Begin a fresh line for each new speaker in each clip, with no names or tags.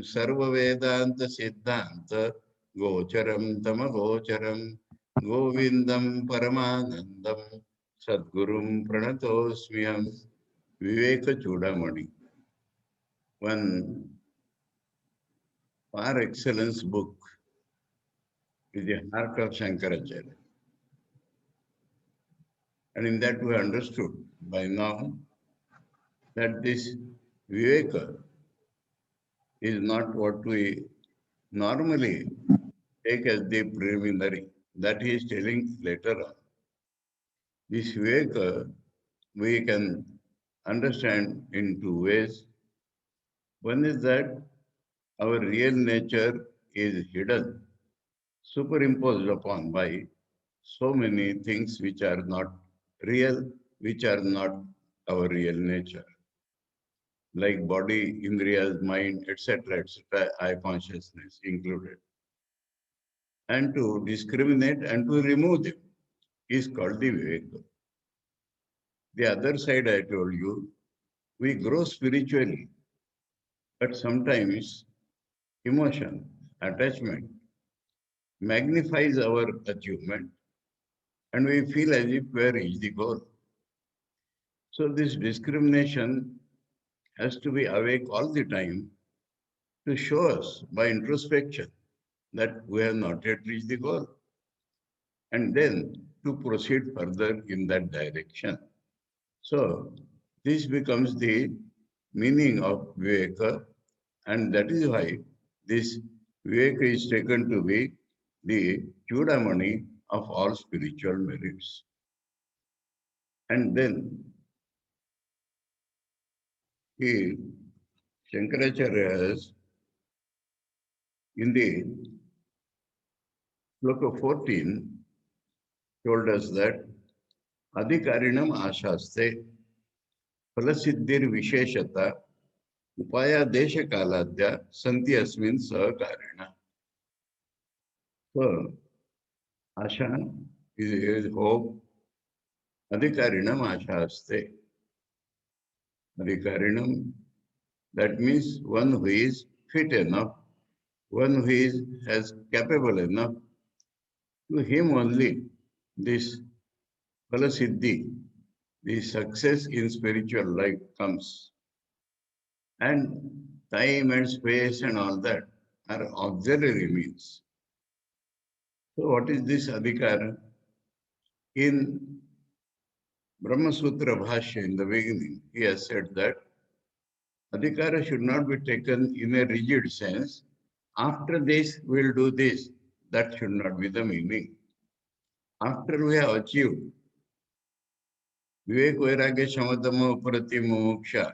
Sarva Vedanta Siddhanta Gocharam Tamagocharam Govindam Paramanandam Sadgurum Pranatosmiyam Viveka Chudamani. One par excellence book is the heart of Shankaracharya. And in that we understood by now that this Viveka is not what we normally take as the preliminary. That he is telling later on. This Viveka we can understand in two ways. One is that our real nature is hidden, superimposed upon by so many things which are not real, which are not our real nature, like body, indriyas, mind, etc., I consciousness included. And to discriminate and to remove them is called the Viveka. The other side I told you, we grow spiritually, but sometimes emotion, attachment magnifies our achievement and we feel as if we are reached the goal. So this discrimination has to be awake all the time to show us by introspection that we have not yet reached the goal and then to proceed further in that direction. So this becomes the meaning of Viveka, and that is why this Viveka is taken to be the Chudamani of all spiritual merits. And then he, Shankaracharya has, in the Sloka 14, told us that Adhikarinam Ashaste Phalasiddhir Visheshata Upaya Desha Kaladya Santi Asmin Sahakarina. So, Asha is hope. Adhikarinam Ashaste. Adhikarinam, that means one who is fit enough, one who is as capable enough. To him only this Phalasiddhi, the success in spiritual life comes. And time and space and all that are auxiliary means. So what is this adhikara? In Brahma Sutra Bhashya in the beginning, he has said that adhikara should not be taken in a rigid sense. After this, we'll do this. That should not be the meaning. After we have achieved Vivek Vairagya Shamadama Prati Moksha,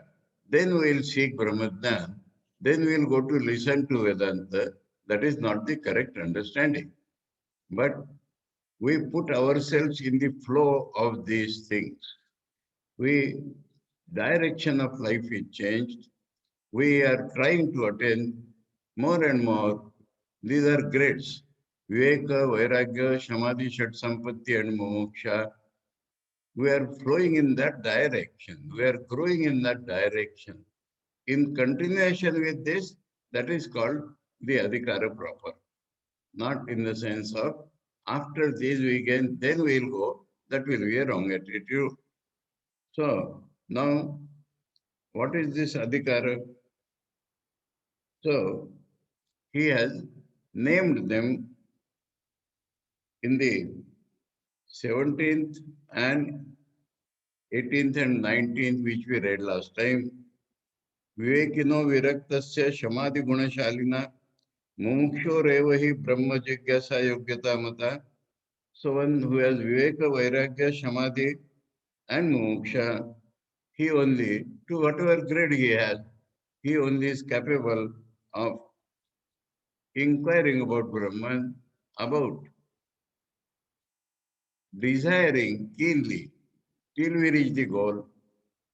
then we'll seek Brahmajnan, then we'll go to listen to Vedanta. That is not the correct understanding. But we put ourselves in the flow of these things. Direction of life is changed. We are trying to attain more and more. These are grades. Viveka, Vairagya, Samadhi, Shat Sampatti and Moksha. We are flowing in that direction. We are growing in that direction. In continuation with this, that is called the Adhikara proper. Not in the sense of after this we can, then we'll go. That will be a wrong attitude. So now, what is this Adhikara? So he has named them in the 17th and 18th and 19th, which we read last time. Vivekino viraktasya samadhi gunashalina mumuksho revahi brahma jigyasa yogyata mata. So one who has viveka, vairagya, samadhi and muksha, he only, to whatever grade he has, he only is capable of inquiring about Brahman, about desiring keenly till we reach the goal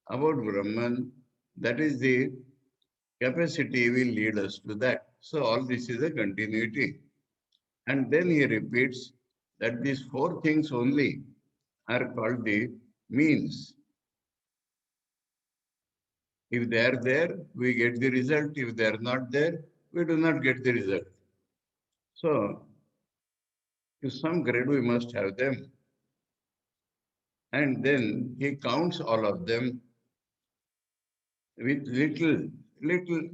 about Brahman. That is the capacity will lead us to that. So all this is a continuity. And then he repeats that these four things only are called the means. If they are there, we get the result. If they are not there, we do not get the result. So, to some grade, we must have them. And then he counts all of them with little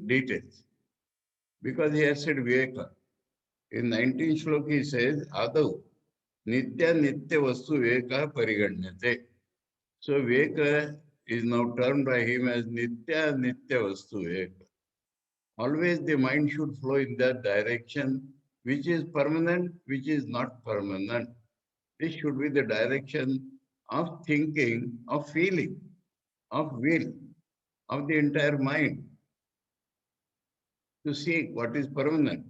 details. Because he has said Viveka. In 19th slok, he says, Adav, Nitya Nitya Vastu Viveka Pariganyate. So Viveka is now termed by him as Nitya Nitya Vastu Viveka. Always the mind should flow in that direction, which is permanent, which is not permanent. This should be the direction of thinking, of feeling, of will, of the entire mind, to seek what is permanent,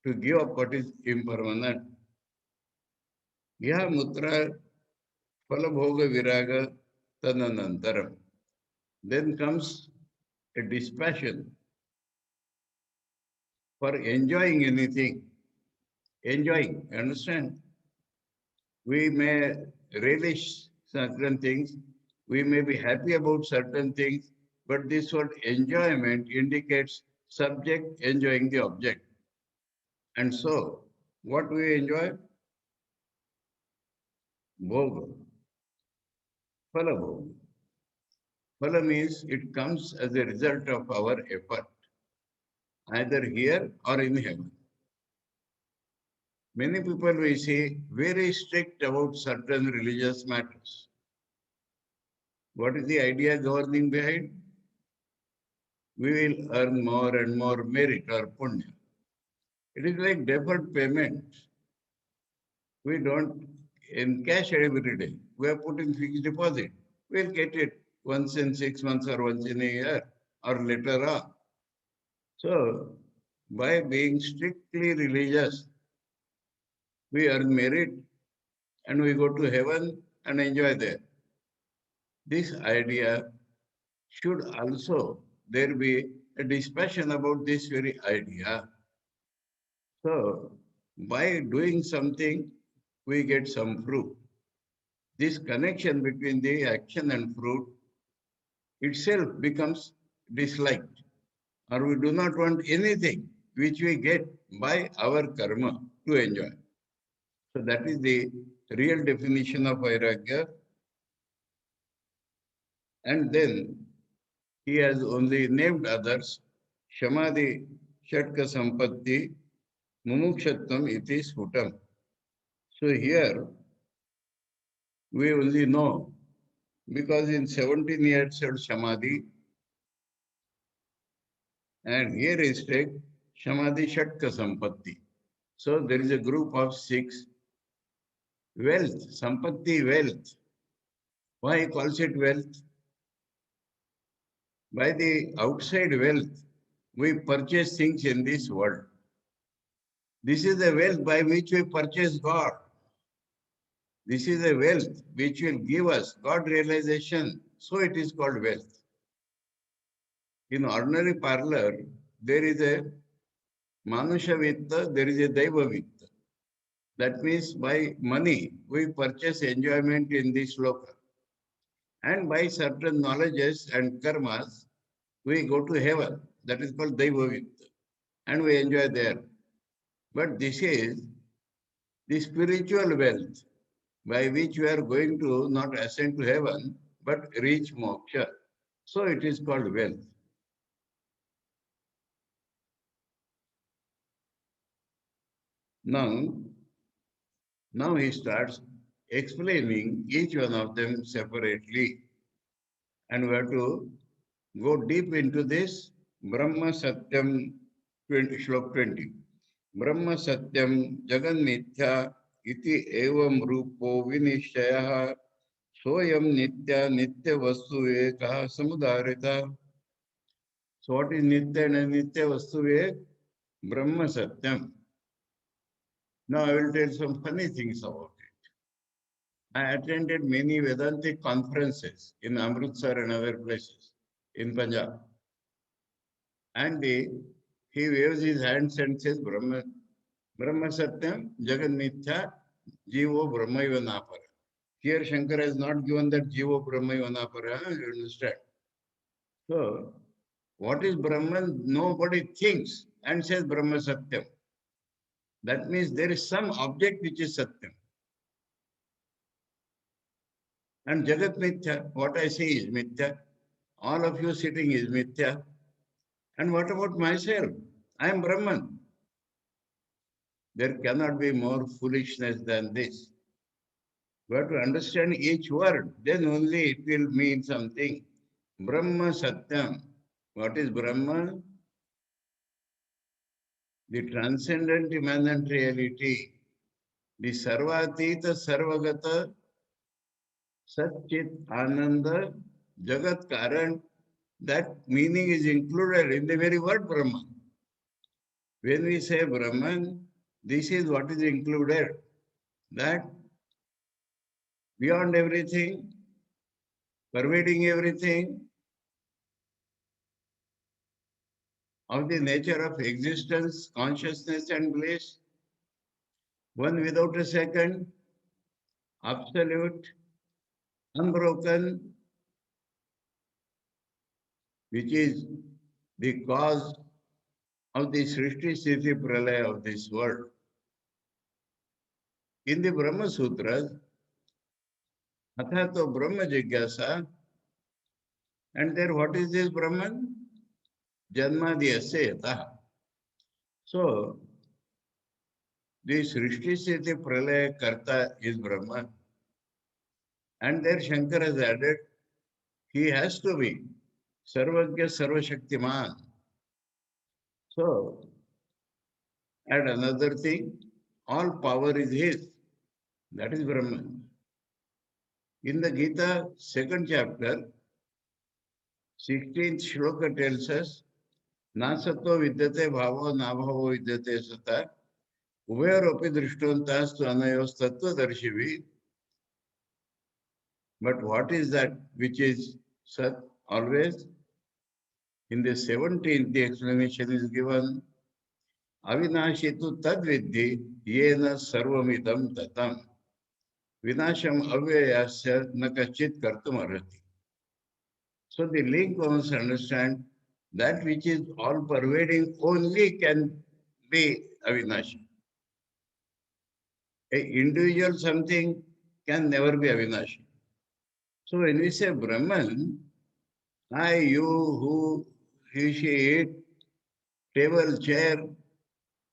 to give up what is impermanent. Yaha mutra phalabhoga viraga tadanantaram. Then comes a dispassion for enjoying anything. Enjoying, understand? We may relish certain things, we may be happy about certain things, but this word enjoyment indicates subject enjoying the object. And so, what we enjoy? Bhoga, phala bhoga. Phala means it comes as a result of our effort, either here or in heaven. Many people we see very strict about certain religious matters. What is the idea governing behind? We will earn more and more merit or punya. It is like deferred payment. We don't encash every day. We are putting fixed deposit. We'll get it once in 6 months or once in a year or later on. So, by being strictly religious, we earn merit and we go to heaven and enjoy there. This idea should also, there be a discussion about this very idea. So, by doing something, we get some fruit. This connection between the action and fruit itself becomes disliked, or we do not want anything which we get by our karma to enjoy. So that is the real definition of vairagya. And then he has only named others. Shamadhi Shatka Sampatti Mumukshattam iti Sputam. So here we only know because in 17 years old Samadhi and here is take Samadhi Shatka Sampatti. So there is a group of 6. Wealth, Sampatti wealth. Why he calls it wealth? By the outside wealth, we purchase things in this world. This is the wealth by which we purchase God. This is a wealth which will give us God realization. So it is called wealth. In ordinary parlor, there is a Manusha Vitta, there is a Daiva Vitta. That means by money, we purchase enjoyment in this loka. And by certain knowledges and karmas, we go to heaven. That is called Daiva Vitta. And we enjoy there. But this is the spiritual wealth by which we are going to not ascend to heaven, but reach moksha. So it is called wealth. Now he starts explaining each one of them separately. And we have to go deep into this Brahma Satyam 20, Shlok 20. Brahma Satyam Jagan Mithya iti evam rupo vinishayah soyam nitya nitya vastu ekah samudarita. So what is nitya and nitya vastu ek? Brahma Satyam. Now I will tell some funny things about it. I attended many Vedantic conferences in Amritsar and other places in Punjab. And he waves his hands and says, Brahma Satyam, Jagan Mithya, Jivo Brahmaiva Napara. Here Shankara has not given that Jivo Brahmaiva Napara, you understand? So, what is Brahman? Nobody thinks and says Brahma Satyam. That means there is some object which is Satyam. And Jagat Mithya, what I say is Mithya. All of you sitting is Mithya. And what about myself? I am Brahman. There cannot be more foolishness than this. We have to understand each word, then only it will mean something. Brahma Satyam. What is Brahma? The transcendent immanent reality, the Sarvatita Sarvagata Satchit Ananda Jagat Karan, that meaning is included in the very word Brahman. When we say Brahman, this is what is included. That beyond everything, pervading everything, of the nature of existence, consciousness, and bliss, one without a second, absolute, unbroken, which is the cause of the Srishti Sthiti Pralaya of this world. In the Brahma Sutras, Athato Brahma Jigyasa, and there what is this Brahman? Janmadhyasya Yatah. So, the Srishti Sthiti Pralaya Karta is Brahman. And there Shankara has added, he has to be Sarvagya Sarvashaktiman. So, and another thing, all power is his. That is Brahman. In the Gita, second chapter, 16th shloka tells us, Nasato vidyate bhavo nabhavo vidyate sata, uvayorapi drishtontastu anayos tattva darshivi. But what is that which is Sat always? In the 17th, the explanation is given, Avinashitu tadvidhi yena sarvamidam tatam. Vinasham avyayasya nakachit kartum arhati. So the link one must understand that which is all pervading only can be Avinashi. A individual something can never be Avinashi. So when we say Brahman, I, you, who, he, she, it, table, chair,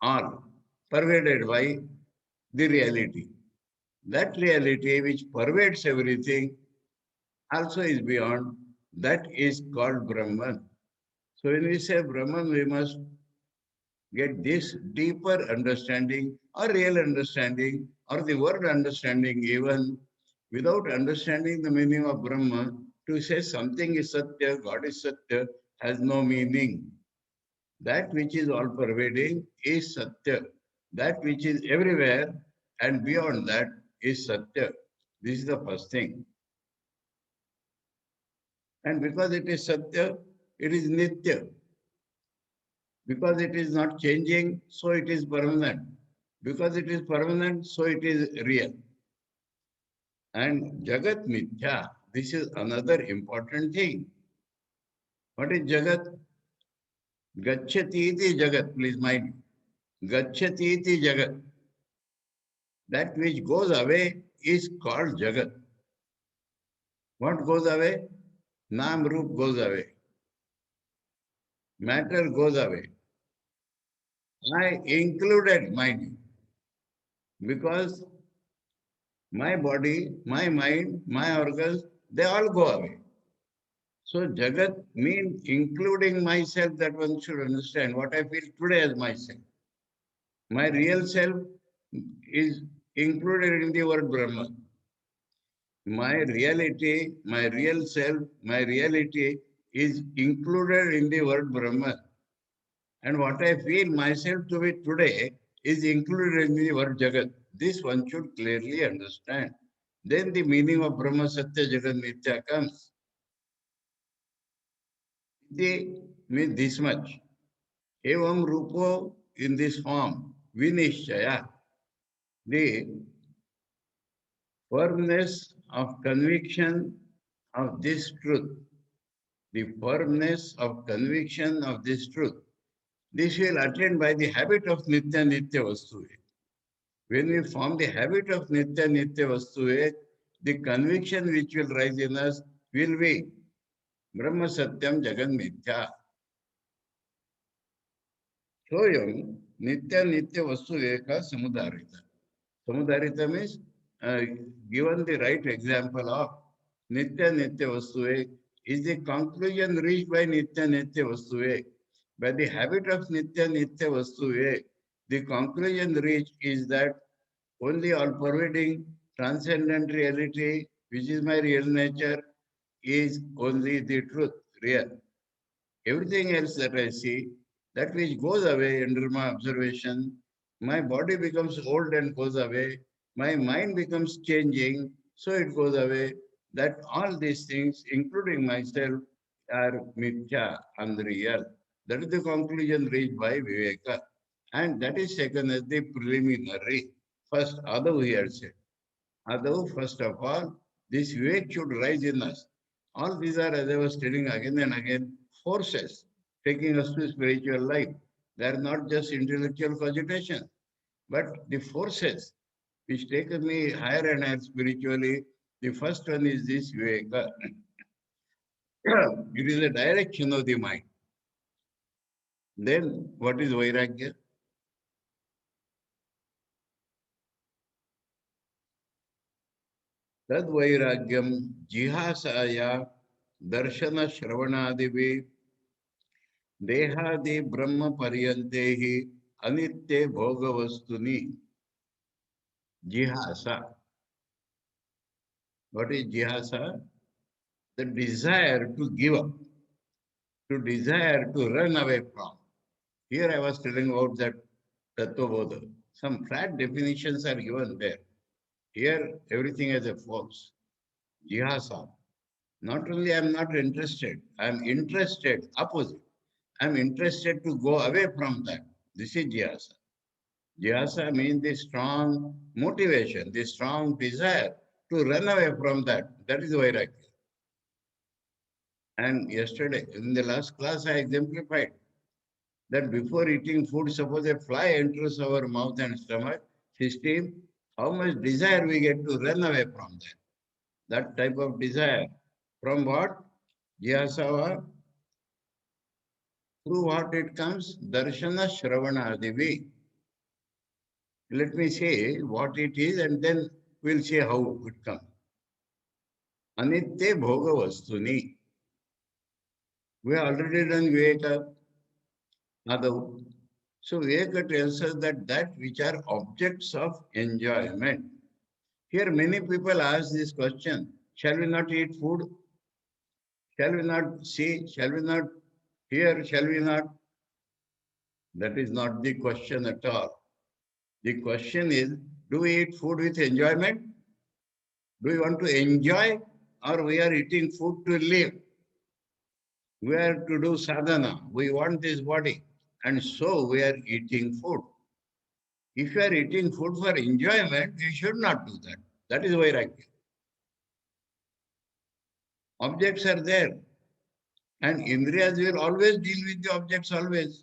all pervaded by the reality. That reality which pervades everything also is beyond. That is called Brahman. So when we say Brahman, we must get this deeper understanding or real understanding or the word understanding even without understanding the meaning of Brahma, to say something is Satya, God is Satya, has no meaning. That which is all pervading is Satya. That which is everywhere and beyond that is Satya. This is the first thing. And because it is Satya, it is Nitya. Because it is not changing, so it is permanent. Because it is permanent, so it is real. And Jagat Mithya, this is another important thing. What is Jagat? Gacchati iti Jagat, please mind. Gacchati iti Jagat. That which goes away is called Jagat. What goes away? Nam Roop goes away. Matter goes away. I included, mind you, because my body, my mind, my organs, they all go away. So Jagat means including myself, that one should understand what I feel today as myself. My real self is included in the word Brahman. My reality, my real self, my reality is included in the word Brahman. And what I feel myself to be today is included in the word Jagat. This one should clearly understand. Then the meaning of Brahma Satya Jagat Mithya comes. Iti means this much. Evam Rupo in this form, Vinishchaya. The firmness of conviction of this truth. The firmness of conviction of this truth. This will attain by the habit of Nitya Nitya Vastu. When we form the habit of Nitya Nitya Vastu, the conviction which will rise in us will be Brahma Satyam Jagan Mithya. Soyam Nitya Nitya Vastu Eka Samudarita. Samudarita means uh, given the right example of Nitya Nitya Vastu is the conclusion reached by Nitya Nitya Vastu. By the habit of Nitya Nitya Vastu, the conclusion reached is that only all pervading transcendent reality, which is my real nature, is only the truth, real. Everything else that I see, that which goes away under my observation, my body becomes old and goes away, my mind becomes changing, so it goes away. That all these things, including myself, are mithya, unreal. That is the conclusion reached by Viveka. And that is taken as the preliminary. First, Adav here said. Adav, first of all, this Vivek should rise in us. All these are, as I was telling again and again, forces taking us to spiritual life. They are not just intellectual cogitation, but the forces which take me higher and higher spiritually. The first one is this Viveka. It is a direction of the mind. Then, what is Vairagya? Tad Vairagyam Jihasaya Darshana Shravanadivi देहादि ब्रह्म पर्यंते ही अनित्य भोग वस्तुनि jihasa. What is jihasa? The desire to give up, to desire to run away from. Here I was telling about that Tattvabodha. Some flat definitions are given there. Here everything has a false. Jihasa. Not only I am not interested, I am interested, opposite. I am interested to go away from that. This is jihasa. Jihasa means the strong motivation, the strong desire to run away from that. That is Vairagya. And yesterday, in the last class, I exemplified that before eating food, suppose a fly enters our mouth and stomach system, how much desire we get to run away from that. That type of desire. From what? Jihasava. Through what it comes? Darshana Shravana Adivi. Let me say what it is and then we'll see how it comes. Anitya Bhoga Vastuni. We have already done Viveka Adav. So Viveka tells us that that which are objects of enjoyment. Here many people ask this question, shall we not eat food? Shall we not see? Shall we not hear? Shall we not? That is not the question at all. The question is, do we eat food with enjoyment? Do we want to enjoy or we are eating food to live? We are to do sadhana. We want this body. And so we are eating food. If you are eating food for enjoyment, you should not do that. That is Vairagya. Objects are there. And Indriyas will always deal with the objects always.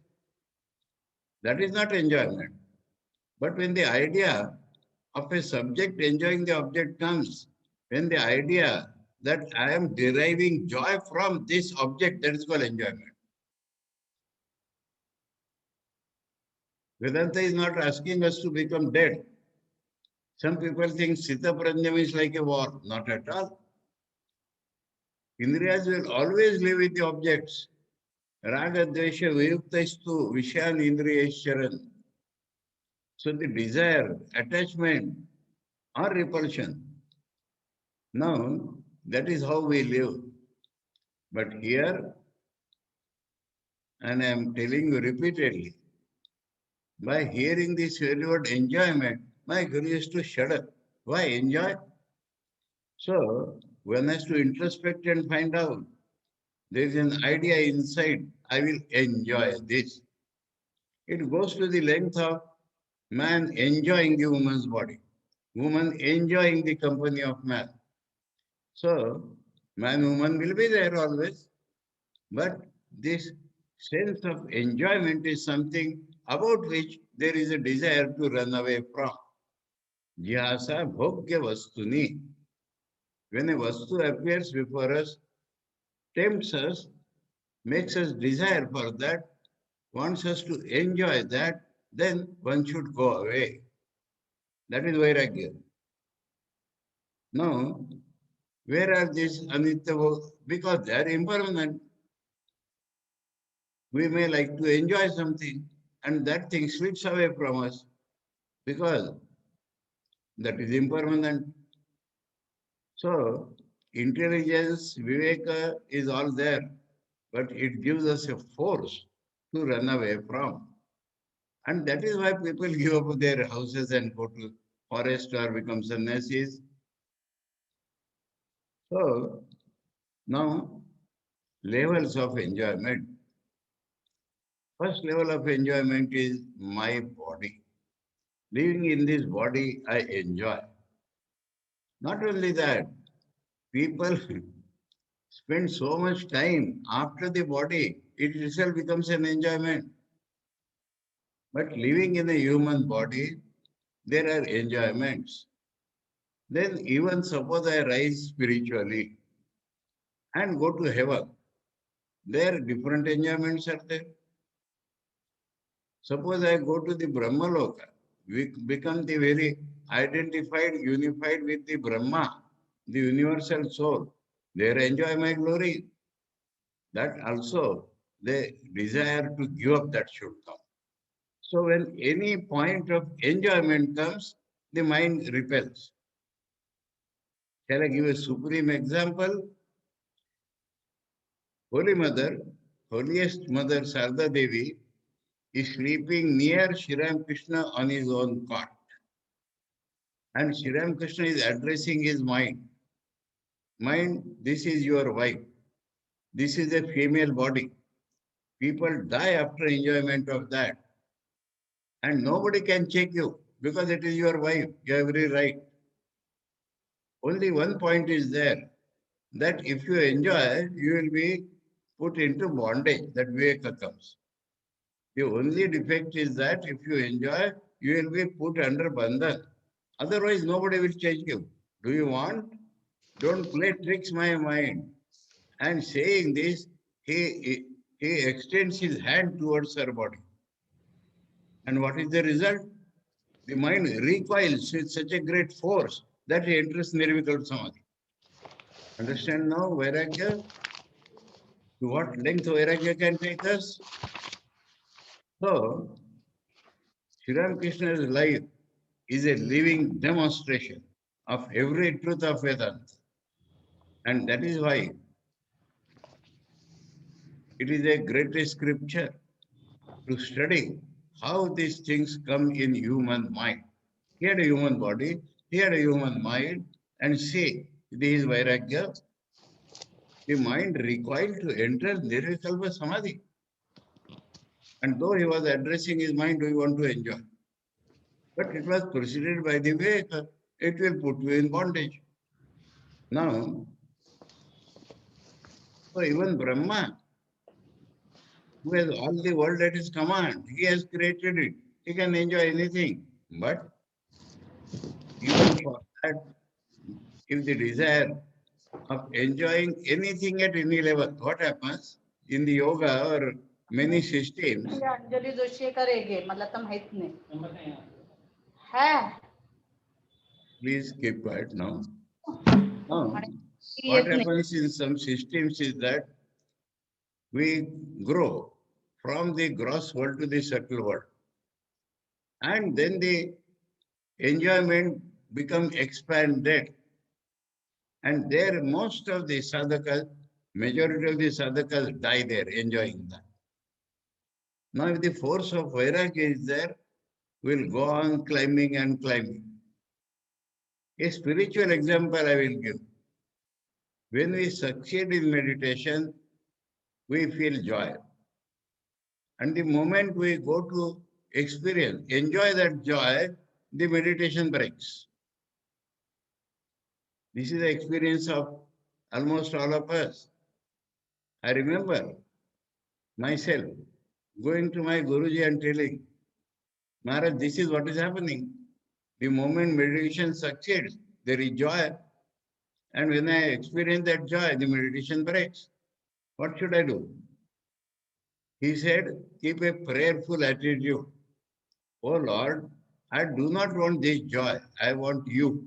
That is not enjoyment. But when the idea of a subject enjoying the object comes, when the idea that I am deriving joy from this object, that is called enjoyment. Vedanta is not asking us to become dead. Some people think Sita Prajna is like a war. Not at all. Indriyas will always live with the objects. Raga Dvesha Vayuktaistu Vishan Indriyeshwaran. So the desire, attachment, or repulsion. Now, that is how we live. But here, and I am telling you repeatedly, by hearing this very word enjoyment, my guru used to shudder. Why enjoy? So, one has to introspect and find out. There is an idea inside, I will enjoy this. It goes to the length of man enjoying the woman's body, woman enjoying the company of man. So, man, woman will be there always. But this sense of enjoyment is something about which there is a desire to run away from. Jihasa bhogya vastuni. When a vastu appears before us, tempts us, makes us desire for that, wants us to enjoy that, then one should go away. That is Vairagya. Now, where are these anitya? Because they are impermanent. We may like to enjoy something, and that thing slips away from us because that is impermanent. So, intelligence, viveka is all there, but it gives us a force to run away from. And that is why people give up their houses and go to forest or become sannyasis. So, now levels of enjoyment. First level of enjoyment is my body. Living in this body, I enjoy. Not only that, people spend so much time after the body, it itself becomes an enjoyment. But living in a human body, there are enjoyments. Then, even suppose I rise spiritually and go to heaven, there different enjoyments are there. Suppose I go to the Brahmaloka, we become the very identified, unified with the Brahma, the universal soul. There enjoy my glory. That also the desire to give up that should come. So when any point of enjoyment comes, the mind repels. Shall I give a supreme example? Holy Mother, holiest Mother Sarda Devi is sleeping near Shri Ram Krishna on his own cot. And Shri Ram Krishna is addressing his mind. Mind, this is your wife. This is a female body. People die after enjoyment of that. And nobody can check you because it is your wife. You have every right. Only one point is there that if you enjoy, you will be put into bondage. That viveka comes. The only defect is that if you enjoy, you will be put under bandhan. Otherwise, nobody will change you. Do you want? Don't play tricks my mind. And saying this, he extends his hand towards her body. And what is the result? The mind recoils with such a great force that he enters Nirvikal Samadhi. Understand now, Vairagya? To what length Vairagya can take us? So, Sri Ramakrishna's life is a living demonstration of every truth of Vedanta. And that is why it is a great scripture to study how these things come in human mind. He had a human body, he had a human mind, and see, this is Vairagya. The mind recoiled to enter Nirvikalpa Samadhi. And though he was addressing his mind, we want to enjoy. But it was preceded by the Viveka. It will put you in bondage. Now, so even Brahma, who has all the world at his command, he has created it. He can enjoy anything. But even for that, if the desire of enjoying anything at any level, what happens in the yoga or many systems?
Anjali Joshi करेंगे मतलब तो माहित नहीं है
Please keep quiet now. Now, what happens in some systems is that we grow from the gross world to the subtle world. And then the enjoyment become expanded. And there most of the sadhakas, majority of the sadhakas die there enjoying that. Now if the force of vairagya is there, we'll go on climbing and climbing. A spiritual example I will give. When we succeed in meditation, we feel joy. And the moment we go to experience, enjoy that joy, the meditation breaks. This is the experience of almost all of us. I remember myself, going to my Guruji and telling, Maharaj, this is what is happening. The moment meditation succeeds, there is joy. And when I experience that joy, the meditation breaks. What should I do? He said, keep a prayerful attitude. Oh Lord, I do not want this joy. I want you.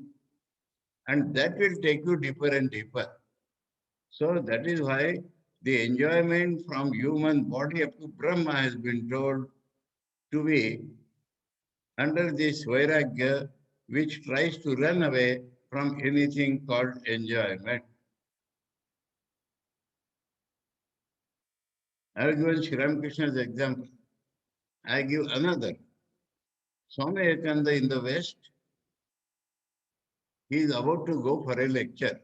And that will take you deeper and deeper. So that is why the enjoyment from human body up to Brahma has been told to be under this vairagya, which tries to run away from anything called enjoyment. I have given Sri Ramakrishna's example. I give another. Swami Vivekananda in the West, he is about to go for a lecture.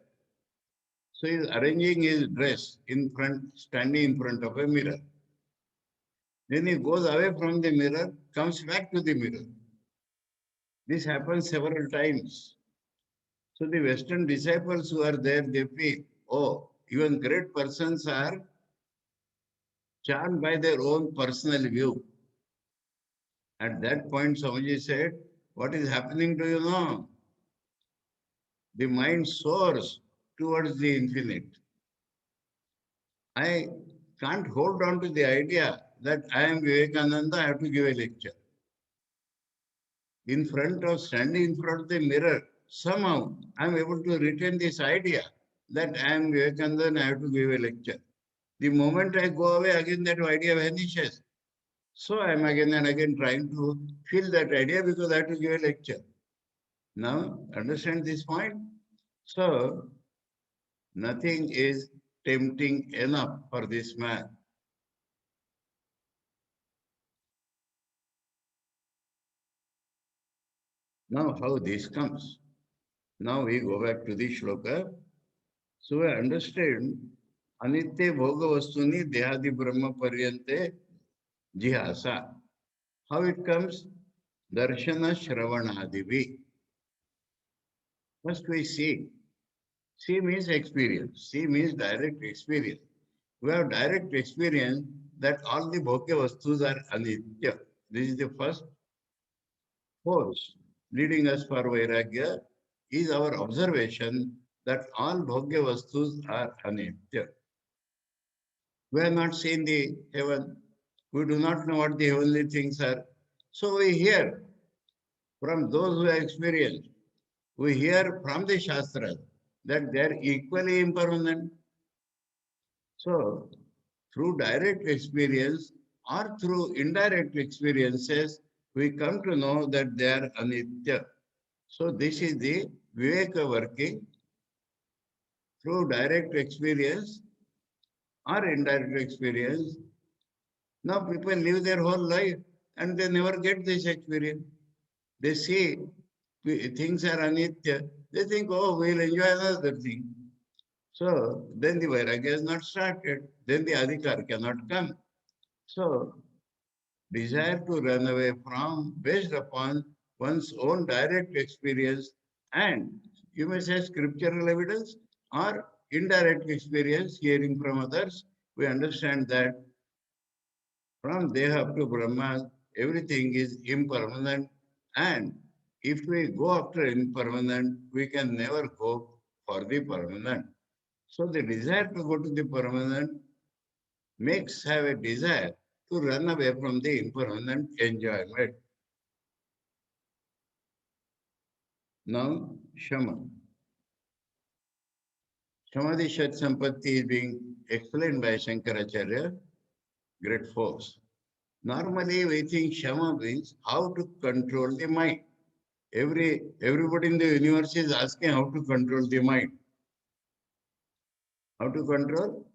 So he is arranging his dress in front, standing in front of a mirror. Then he goes away from the mirror, comes back to the mirror. This happens several times. So the Western disciples who are there, they feel, oh, even great persons are charmed by their own personal view. At that point, Swamiji said, what is happening to you now? The mind soars towards the infinite. I can't hold on to the idea that I am Vivekananda, I have to give a lecture. Standing in front of the mirror, somehow I am able to retain this idea that I am Vivekananda and I have to give a lecture. The moment I go away, again that idea vanishes. So I am again and again trying to fill that idea because I have to give a lecture. Now, understand this point? So, nothing is tempting enough for this man. Now, how this comes? Now we go back to the shloka. So I understand Anitya Bhoga Vastuni Dehadi Brahma Paryante Jihasa. How it comes? Darshana Shravanadivi. First we see. See means experience. See means direct experience. We have direct experience that all the Bhogya Vastus are Anitya. This is the first force leading us for Vairagya is our observation that all Bhogya Vastus are Anitya. We have not seen the heaven. We do not know what the heavenly things are. So we hear from those who have experienced. We hear from the Shastras that they are equally impermanent. So, through direct experience or through indirect experiences, we come to know that they are anitya. So, this is the Viveka working through direct experience or indirect experience. Now, people live their whole life and they never get this experience. They see things are anitya. They think, oh, we'll enjoy another thing. So then the Vairagya is not started. Then the Adhikar cannot come. So desire to run away from based upon one's own direct experience and you may say scriptural evidence or indirect experience hearing from others. We understand that from Deha up to Brahma, everything is impermanent. And if we go after impermanent, we can never go for the permanent. So the desire to go to the permanent makes have a desire to run away from the impermanent enjoyment. Now, Shama. Samadhi Shat Sampatti is being explained by Shankaracharya, great force. Normally, we think Shama means how to control the mind. Everybody in the universe is asking how to control the mind. How to control?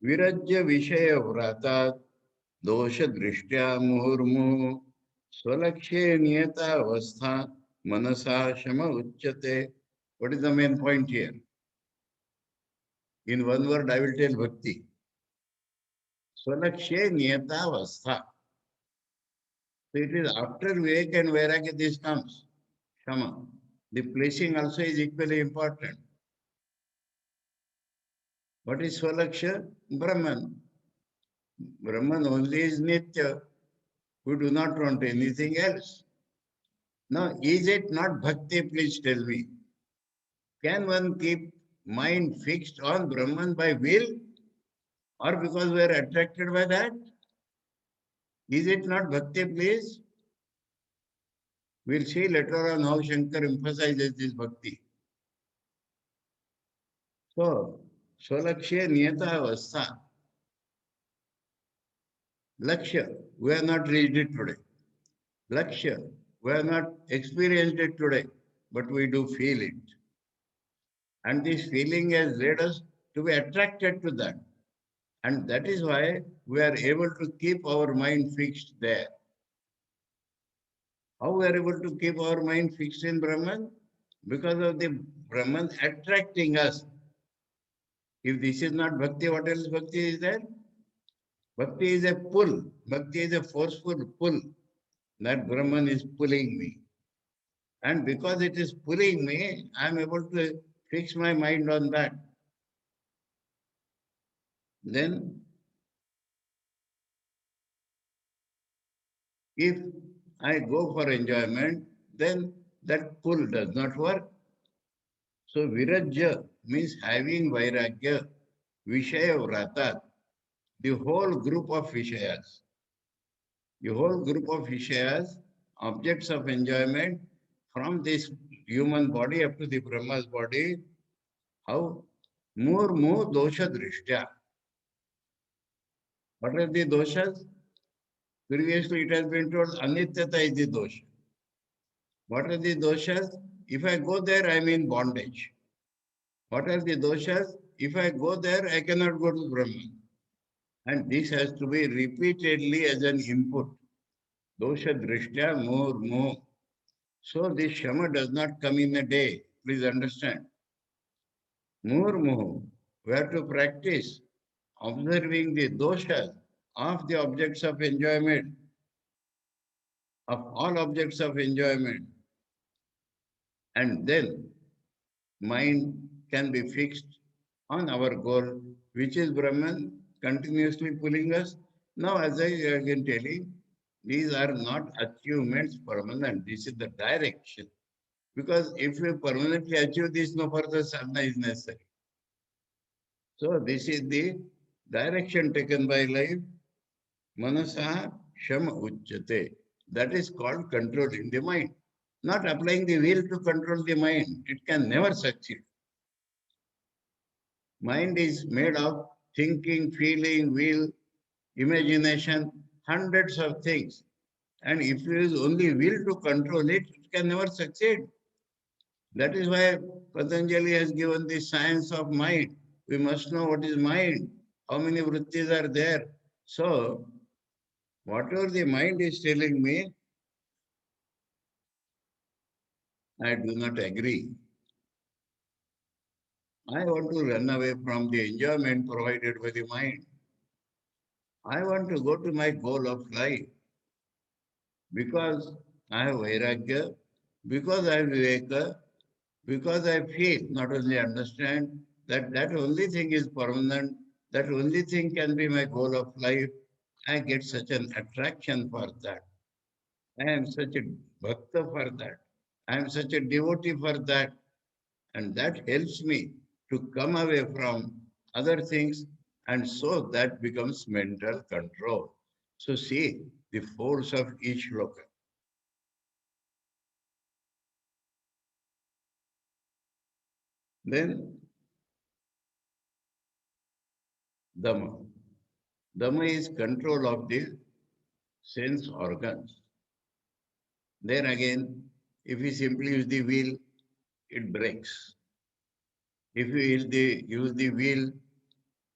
Virajya Vishaya Vratat Dosha Drishtya Muhurmu Swalakshe Niyata Avastha Manasa Shama Uchyate. What is the main point here? In one word, I will tell Bhakti. Swalakshe Niyata Avastha. So it is after Vivek and Vairagya this comes. Shama. The placing also is equally important. What is Swalaksha? Brahman. Brahman only is Nitya. We do not want anything else. Now, is it not bhakti? Please tell me. Can one keep mind fixed on Brahman by will or because we are attracted by that? Is it not bhakti, please? We'll see later on how Shankar emphasizes this bhakti. So, Swalakshya Niyata Avastha. Lakshya, we have not reached it today. Lakshya, we have not experienced it today, but we do feel it. And this feeling has led us to be attracted to that. And that is why we are able to keep our mind fixed there. How we are able to keep our mind fixed in Brahman? Because of the Brahman attracting us. If this is not bhakti, what else bhakti is there? Bhakti is a pull. Bhakti is a forceful pull. That Brahman is pulling me. And because it is pulling me, I am able to fix my mind on that. Then, if I go for enjoyment, then that pull does not work. So, virajya means having vairagya, vishaya vratat, the whole group of vishayas. The whole group of vishayas, objects of enjoyment, from this human body up to the Brahma's body, how? Murmu dosha drishtya. What are the doshas? Previously it has been told anityata is the dosha. What are the doshas? If I go there, I am in bondage. What are the doshas? If I go there, I cannot go to Brahman. And this has to be repeatedly as an input. Dosha drishtya more. So this shama does not come in a day. Please understand. More. We have to practice observing the doshas of the objects of enjoyment, of all objects of enjoyment. And then mind can be fixed on our goal, which is Brahman continuously pulling us. Now, as I have been telling, these are not achievements permanent. This is the direction. Because if we permanently achieve this, no further sadhana is necessary. So this is the direction taken by life. Manasa Shama Uchyate. That is called controlling the mind. Not applying the will to control the mind. It can never succeed. Mind is made of thinking, feeling, will, imagination, hundreds of things. And if you use only will to control it, it can never succeed. That is why Patanjali has given the science of mind. We must know what is mind, how many vrittis are there. So, whatever the mind is telling me, I do not agree. I want to run away from the enjoyment provided by the mind. I want to go to my goal of life because I have vairagya, because I have viveka, because I feel, not only understand, that that only thing is permanent, that only thing can be my goal of life. I get such an attraction for that. I am such a bhakta for that. I am such a devotee for that. And that helps me to come away from other things. And so that becomes mental control. So see the force of each shloka. Then Dhamma. Dhamma is control of the sense organs. Then again, if we simply use the will, it breaks. If we use the will,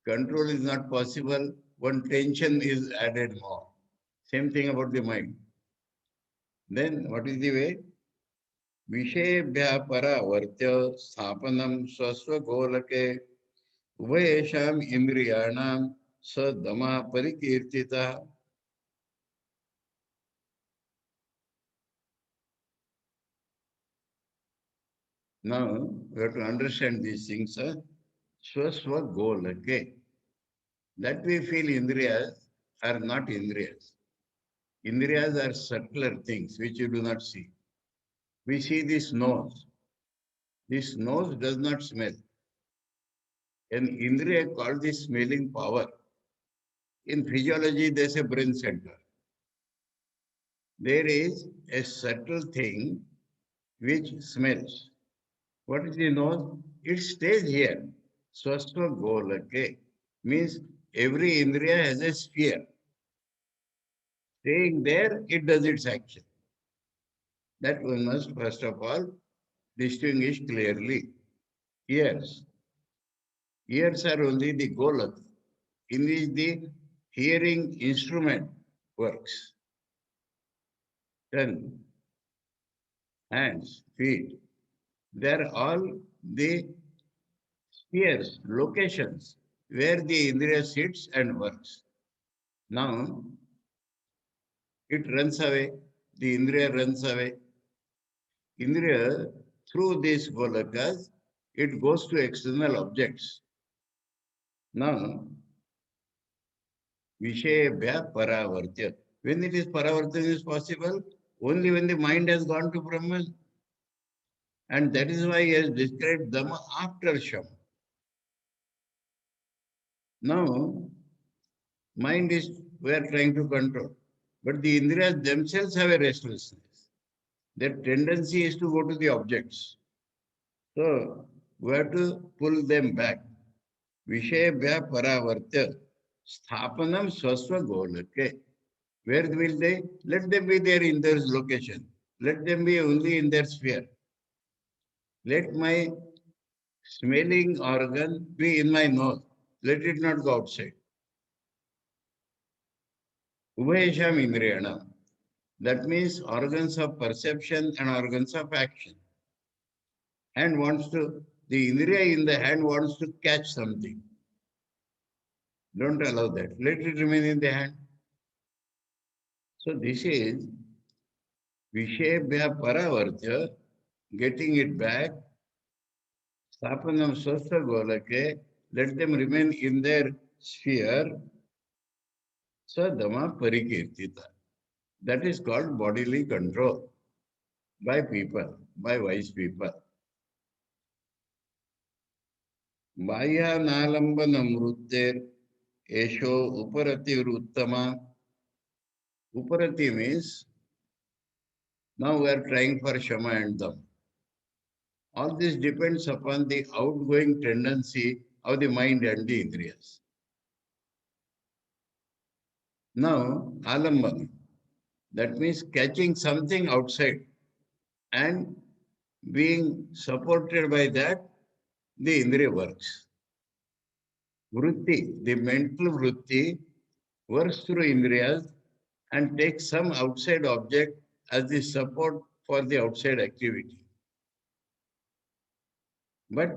control is not possible, one tension is added more. Same thing about the mind. Then what is the way? विषयेभ्यः परावर्त्य स्थापनं स्वस्वगोलके उभयेषाम् इन्द्रियाणां स दमः परिकीर्तितः. Now we have to understand these things. Swaswagolake. That we feel indriyas, are not Indriyas. Indriyas are subtler things which you do not see. We see this nose. This nose does not smell. An Indriya called this smelling power. In physiology, there's a brain center. There is a subtle thing which smells. What is the nose? It stays here. Swasva golake means every Indriya has a sphere. Staying there, it does its action. That we must first of all distinguish clearly. Ears. Ears are only the golak in which the hearing instrument works. Then hands, feet, they are all the spheres, locations where the Indriya sits and works. Now it runs away, the Indriya runs away. Indriya, through these golakas, it goes to external objects. Now, Vishayabhya Paravartya. When it is Paravartya is possible, only when the mind has gone to Brahman. And that is why he has described Dhamma after Shama. Now, mind is, we are trying to control. But the Indriyas themselves have a restlessness. Their tendency is to go to the objects. So, we have to pull them back. Vishayabhya Paravartya. Sthapanam Swasva Golake. Where will they? Let them be there in their location. Let them be only in their sphere. Let my smelling organ be in my nose. Let it not go outside. Ubhayasham Indriyana. That means organs of perception and organs of action. Hand wants to, the Indriya in the hand wants to catch something. Don't allow that. Let it remain in the hand. So this is Vishayabhya Paravartya, getting it back. Sthapanam Swastha Golake, let them remain in their sphere. Sadama Parikirtita. That is called bodily control by people, by wise people. Maya Nalambanam Rutter Esho Uparati Ruttama. Uparati means now we are trying for Shama and Dham. All this depends upon the outgoing tendency of the mind and the Indriyas. Now, Alambana, that means catching something outside and being supported by that, the Indriya works. Vritti, the mental vritti, works through Indriyas and takes some outside object as the support for the outside activity. But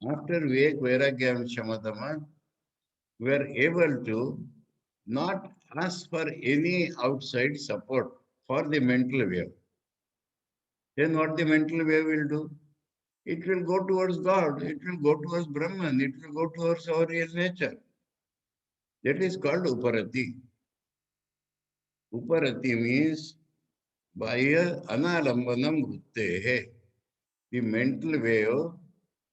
after Vivek, Vairagya and Shamadama, we are able to not ask for any outside support for the mental wave. Then what the mental wave will do? It will go towards God, it will go towards Brahman, it will go towards our real nature. That is called Uparati. Uparati means Bhaya Analambanam Vrittehe. The mental wave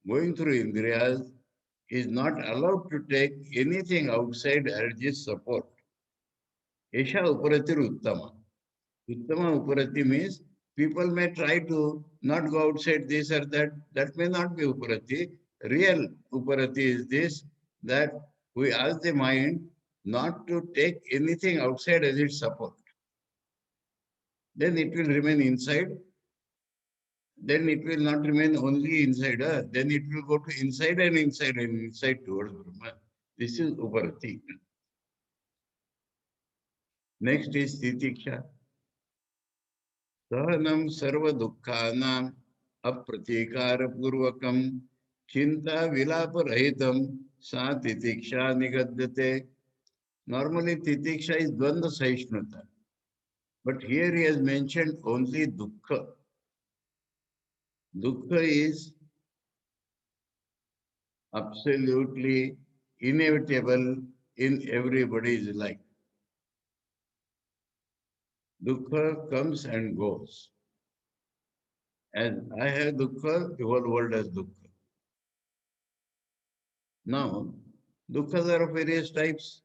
going through Indriyas is not allowed to take anything outside as its support. Esha Uparati Uttama. Uttama Uparati means people may try to not go outside this or that. That may not be Uparati. Real Uparati is this, that we ask the mind not to take anything outside as its support. Then it will remain inside. Then it will not remain only inside. Then it will go to inside and inside and inside towards Brahman. This is Uparati. Next is Titiksha. Sahanam sarva dukkhanam apratikara purvakam chinta vilapa rahitam sa titiksha nigaddate. Normally titiksha is dvandva sahishnata. But here he has mentioned only dukkha. Dukkha is absolutely inevitable in everybody's life. Dukkha comes and goes. As I have dukkha, the whole world has dukkha. Now, dukkhas are of various types.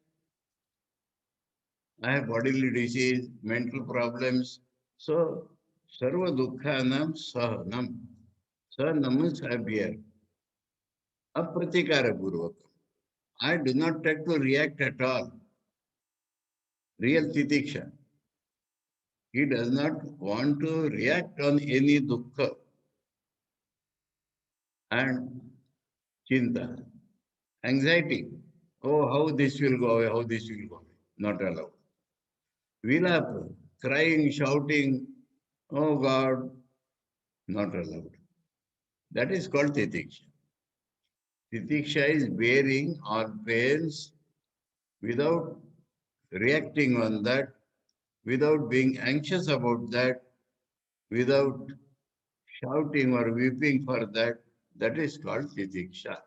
I have bodily disease, mental problems. So, sarva dukkhanam sahanam. Sahanam means I bear. Apratikara purvakam. I do not try to react at all. Real titiksha. He does not want to react on any dukkha and chinta, anxiety. Oh, how this will go away, how this will go away. Not allowed. Vilapa, crying, shouting, oh God, not allowed. That is called titiksha. Titiksha is bearing our pains without reacting on that, without being anxious about that, without shouting or weeping for that. That is called titiksha.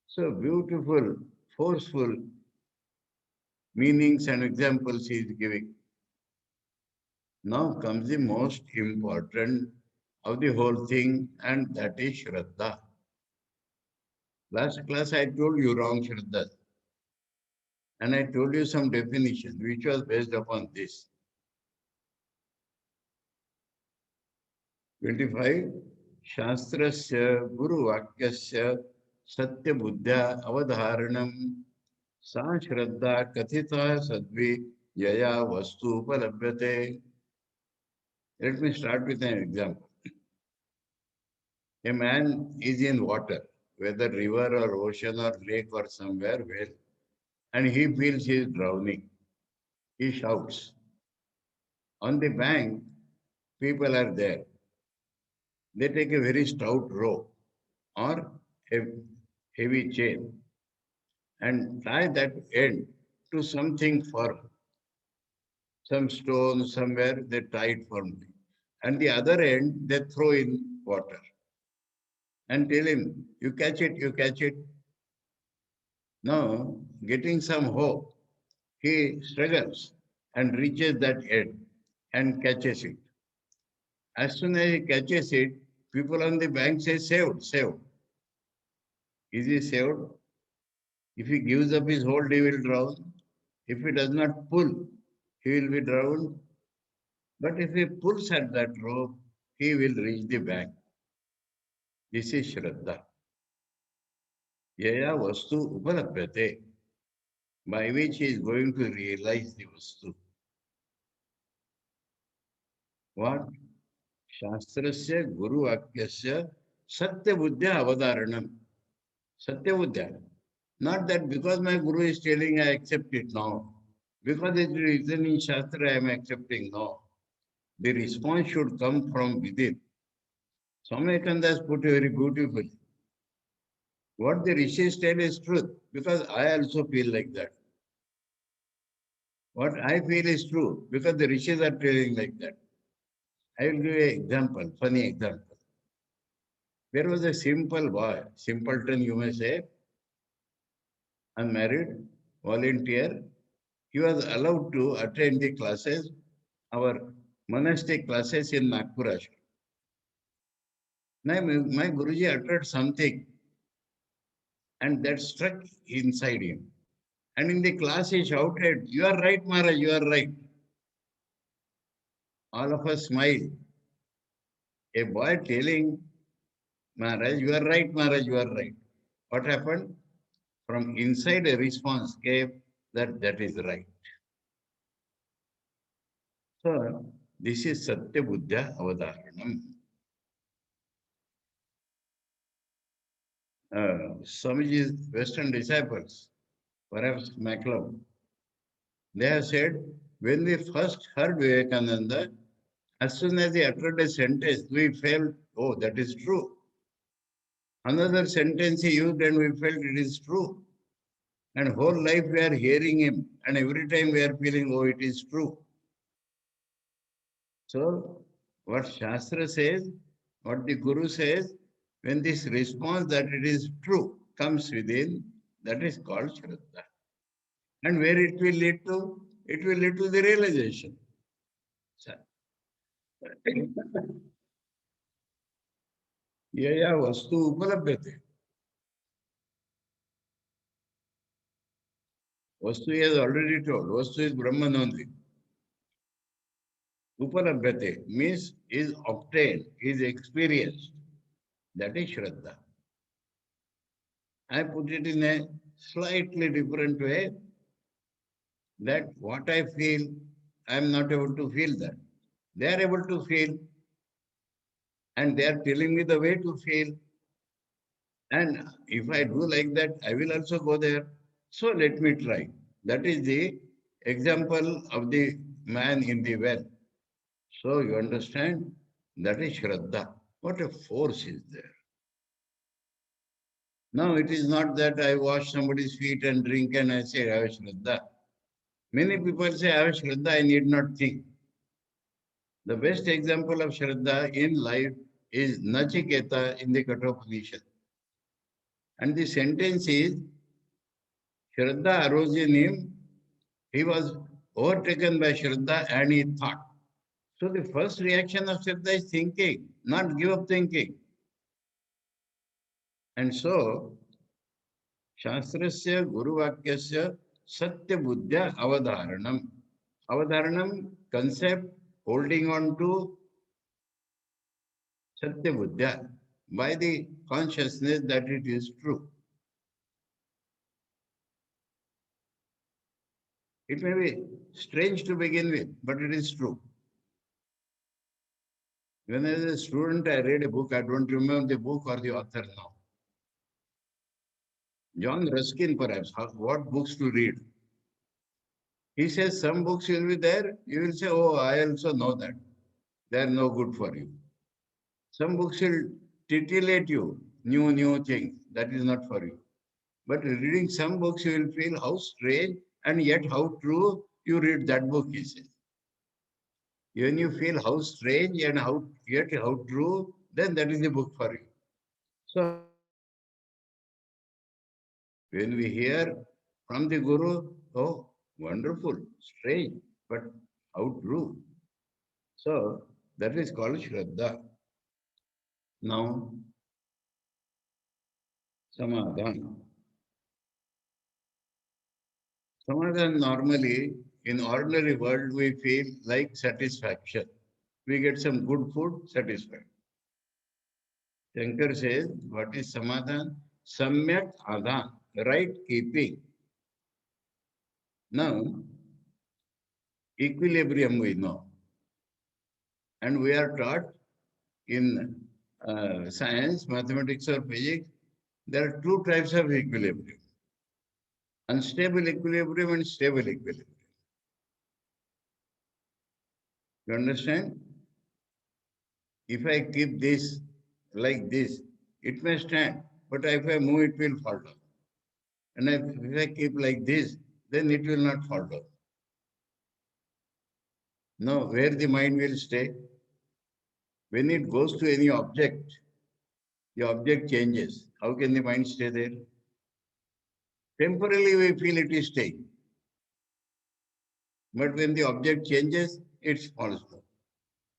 So beautiful, forceful meanings and examples he is giving. Now comes the most important of the whole thing, and that is Shraddha. Last class I told you wrong Shraddha, and I told you some definition which was based upon this. 25. Shastrasya Guru Vakyasya Satya Buddha Avadharanam Sa Shraddha Kathita Sadvi Yaya Vastu Upalabhyate. Let me start with an example. A man is in water, whether river or ocean or lake or somewhere, well, and he feels he is drowning. He shouts. On the bank, people are there. They take a very stout rope or a heavy chain and tie that end to something firm, some stone somewhere, they tie it firmly. And the other end, they throw in water and tell him, you catch it, you catch it. Now, getting some hope, he struggles and reaches that end and catches it. As soon as he catches it, people on the bank say, saved, saved. Is he saved? If he gives up his hold, he will drown. If he does not pull, he will be drowned. But if he pulls at that rope, he will reach the bank. This is Shraddha. Yaya Vastu Upalabhyate, by which he is going to realize the Vastu. What? Shastrasya Guru Vakyasya Satya Buddhya Avadaranam. Satya Buddhya. Not that because my Guru is telling I accept it now. Because it is written in Shastra I am accepting now. The response should come from within. Swami Vivekananda has put it very beautifully. What the rishis tell is truth, because I also feel like that. What I feel is true, because the rishis are telling like that. I will give an example, funny example. There was a simple boy, simpleton you may say, unmarried, volunteer. He was allowed to attend the classes, our monastic classes in Nagpur ashram. Now, my Guruji uttered something and that struck inside him. And in the class he shouted, you are right, Maharaj, you are right. All of us smiled. A boy telling Maharaj, you are right, Maharaj, you are right. What happened? From inside a response came that that is right. So this is Satya Buddha Avadaranam. Swamiji's Western disciples, perhaps MacLeod, they have said, when we first heard Vivekananda, as soon as he uttered a sentence, we felt, oh, that is true. Another sentence he used and we felt it is true. And whole life we are hearing him and every time we are feeling, oh, it is true. So what Shastra says, what the Guru says, when this response that it is true comes within, that is called Shraddha. And where it will lead to? It will lead to the realization. Yeah, vastu upalabhyate. Vastu he has already told. Vastu is Brahman only. Upalabhyate means is obtained, is experienced. That is Shraddha. I put it in a slightly different way that what I feel, I am not able to feel that. They are able to feel and they are telling me the way to feel. And if I do like that, I will also go there. So let me try. That is the example of the man in the well. So you understand? That is Shraddha. What a force is there. Now it is not that I wash somebody's feet and drink and I say I have Shraddha. Many people say I have Shraddha, I need not think. The best example of Shraddha in life is Nachiketa in the Kathopanishad. And the sentence is Shraddha arose in him. He was overtaken by Shraddha and he thought. So the first reaction of Shraddha is thinking, not give up thinking. And so, Shastrasya Guruvakyasya Satya Buddhya Avadharanam. Avadharanam, concept, holding on to Satya Buddhya by the consciousness that it is true. It may be strange to begin with, but it is true. When I was a student, I read a book, I don't remember the book or the author now. John Ruskin, perhaps, what books to read. He says some books will be there, you will say, oh, I also know that. They are no good for you. Some books will titillate you, new things. That is not for you. But reading some books, you will feel how strange and yet how true you read that book, he says. When you feel how strange and how yet how true, then that is the book for you. So when we hear from the Guru, oh, wonderful, strange, but how true. So that is called Shraddha. Now, Samadhan. Samadhan normally, in ordinary world, we feel like satisfaction. We get some good food, satisfied. Shankar says, what is Samadhan? Samyak Adhan, right keeping. Now, equilibrium we know. And we are taught in science, mathematics or physics, there are two types of equilibrium. Unstable equilibrium and stable equilibrium. You understand? If I keep this like this, it may stand, but if I move, it will fall down. And if I keep like this, then it will not fall down. No, where the mind will stay? When it goes to any object, the object changes. How can the mind stay there? Temporarily, we feel it is staying. But when the object changes, it falls down.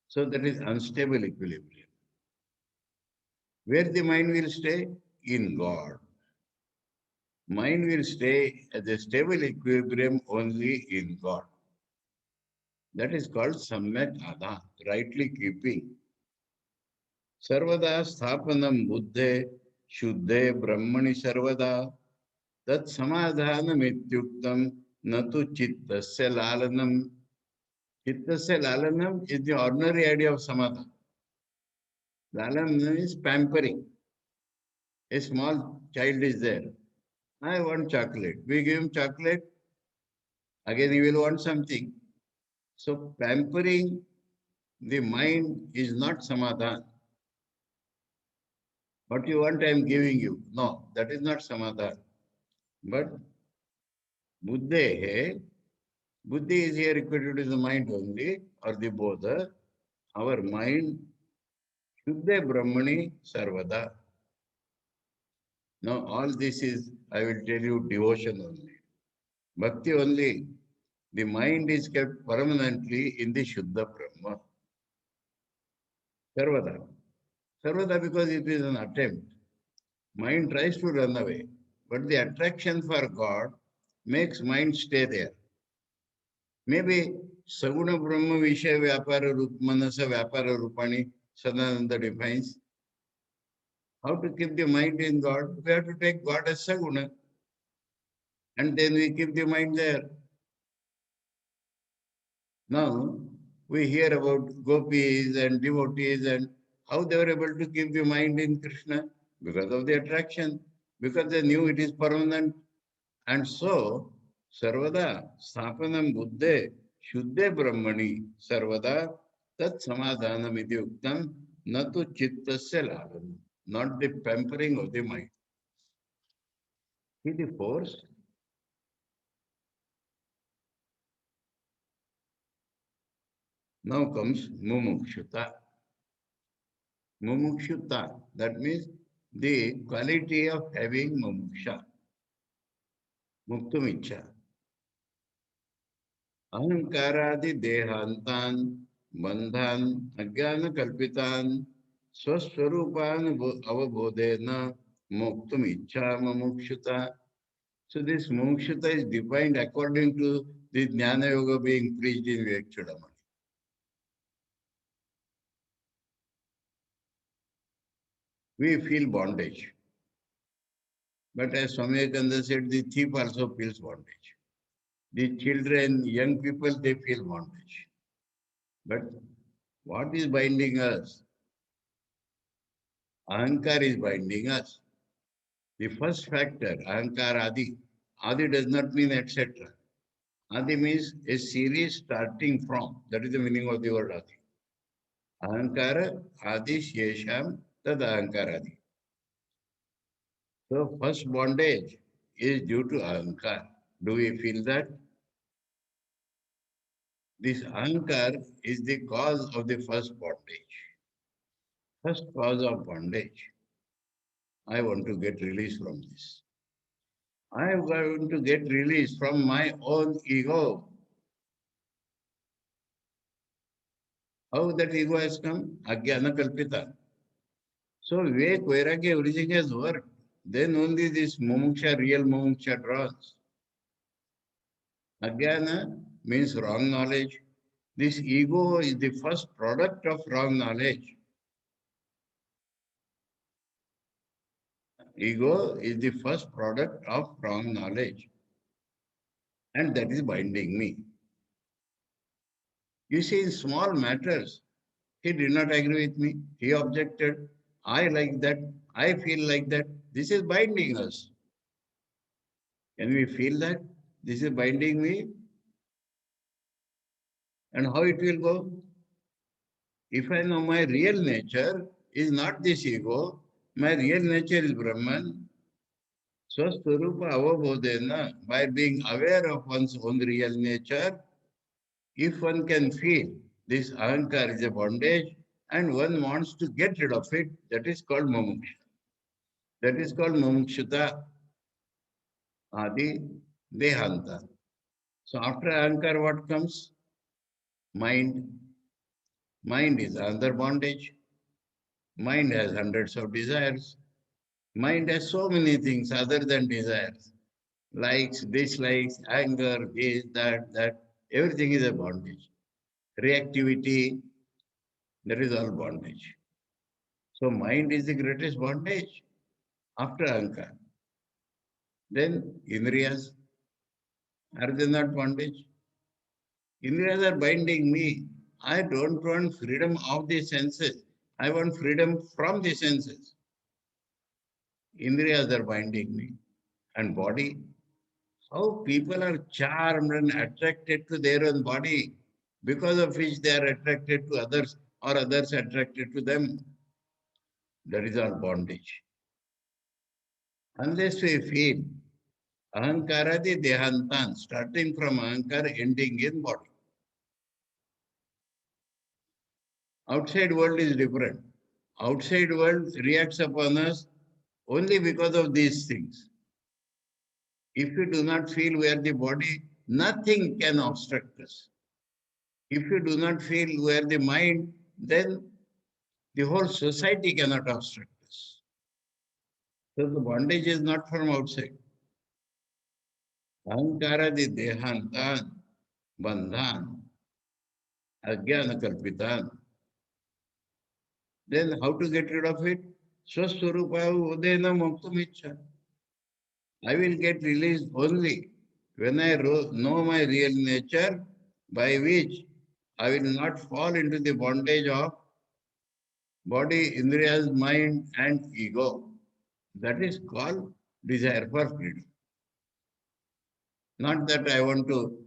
So that is unstable equilibrium. Where the mind will stay? In God. Mind will stay at a stable equilibrium only in God. That is called Samyak Adha, rightly keeping. Sarvada Sthapanam Buddhe Shuddhe Brahmani Sarvada Tat Samadhanam Ityuktam Natu Chittasya Lalanam. Chittasya Lalanam is the ordinary idea of Samadha. Lalanam is pampering. A small child is there. I want chocolate. We give him chocolate. Again, he will want something. So, pampering the mind is not samadhan. What you want, I am giving you. No, that is not samadhan. But buddhe, buddhi is here equated to the mind only, or the bodha. Our mind, shuddhe brahmani sarvada. Now, all this is, I will tell you, devotion only. Bhakti only. The mind is kept permanently in the Shuddha Brahma. Sarvada. Sarvada because it is an attempt. Mind tries to run away, but the attraction for God makes mind stay there. Maybe Saguna Brahma Vishaya Vyapara Rup Manasa Vyapara Rupani Sadananda defines how to keep the mind in God. We have to take God as Saguna and then we keep the mind there. Now we hear about gopis and devotees and how they were able to keep the mind in Krishna because of the attraction, because they knew it is permanent. And so, Sarvada Sthapanam Buddhe Shuddhe Brahmani Sarvada Tat Samadhanam iti uktam natu chittasya ladhanam, not the pampering of the mind. See the force? Now comes mumukshuta. Mumukshuta, that means the quality of having mumuksha, muktumicha. अहंकारादि देहांतान बंधान अज्ञान कल्पितान स्वस्वरूपान अवबोधेन मोक्तुम इच्छा मुमुक्षुता. So this mumukshuta is defined according to the Jnana Yoga being preached in Vivekchudamani. We feel bondage. But as Swami Vivekananda said, the thief also feels bondage. The children, young people, they feel bondage. But what is binding us? Ahankar is binding us. The first factor, Ahankar Adi. Adi does not mean etc. Adi means a series starting from. That is the meaning of the word Adi. Ahankara Adi Shesham Tad Ahankar Adi. So first bondage is due to Ahankar. Do we feel that? This Ahankar is the cause of the first bondage. First cause of bondage. I want to get released from this. I am going to get released from my own ego. How that ego has come? Ajnana Kalpita. So Vivek, Vairagya, everything has worked. Then only this mumuksha, real mumuksha draws. Ajnana means wrong knowledge. This ego is the first product of wrong knowledge. Ego is the first product of wrong knowledge. And that is binding me. You see, in small matters, he did not agree with me. He objected. I like that. I feel like that. This is binding us. Can we feel that? This is binding me. And how it will go? If I know my real nature is not this ego, my real nature is Brahman. Swaswarupa avabodhena, by being aware of one's own real nature, if one can feel this ahankar is a bondage and one wants to get rid of it, that is called mumuksha. That is called mumukshuta adi dehanta. So after ahankar, what comes? Mind. Mind is another bondage. Mind has hundreds of desires. Mind has so many things other than desires. Likes, dislikes, anger, this, that. Everything is a bondage. Reactivity, that is all bondage. So mind is the greatest bondage after ahankar. Then indriyas, are they not bondage? Indriyas are binding me. I don't want freedom of the senses. I want freedom from the senses. Indriyas are binding me. And body, how people are charmed and attracted to their own body, because of which they are attracted to others or others attracted to them. That is our bondage. Unless we feel ahankaradi dehantan, starting from ahankar, ending in body. Outside world is different. Outside world reacts upon us only because of these things. If you do not feel we are the body, nothing can obstruct us. If you do not feel we are the mind, then the whole society cannot obstruct us. So the bondage is not from outside. Ahankara di dehantan, bandhan, ajnana kalpitan. Then how to get rid of it? Swaswarupayu udena moktumicha. I will get released only when I know my real nature, by which I will not fall into the bondage of body, indriyas, mind, and ego. That is called desire for freedom. Not that I want to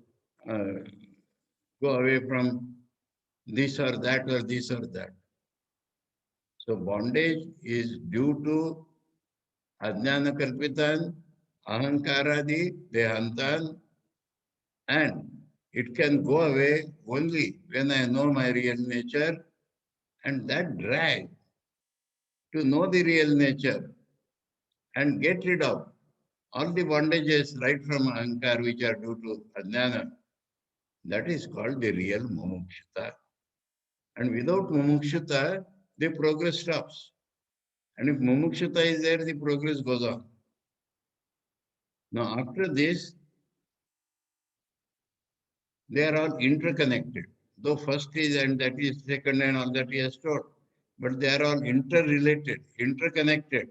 go away from this or that or this or that. So bondage is due to ajnana kalpitan, ahankaradi, dehantan, and it can go away only when I know my real nature, and that drag to know the real nature and get rid of all the bondages right from ahankar which are due to ajnana, that is called the real mumukshata. And without mumukshata, the progress stops. And if mumukshata is there, the progress goes on. Now, after this, they are all interconnected. Though first is and that is second and all that he has told. But they are all interrelated, interconnected.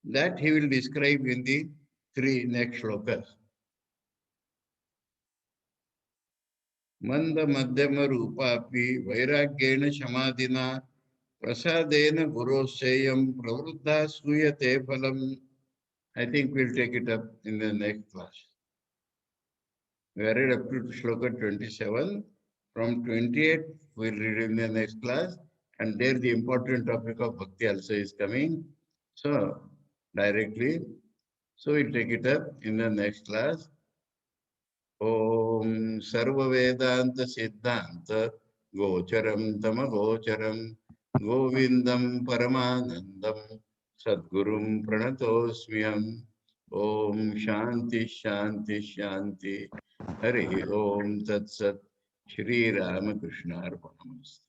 That he will describe in the 3 next shlokas. Manda madhyama rupapi vairagyena shamadina prasadena guroseyam pravruddha suyate phalam. I think we'll take it up in the next class. We are read up to shloka 27. From 28, we'll read in the next class. And there the important topic of bhakti also is coming. So, directly. So, we'll take it up in the next class. Om Sarva Vedanta Siddhanta Gocharam Tama Gocharam Govindam Paramanandam Sadgurum Pranatosmyam Om Shanti Shanti Shanti Hari Om Tat Sat Shri Ramakrishna Arpanamastu.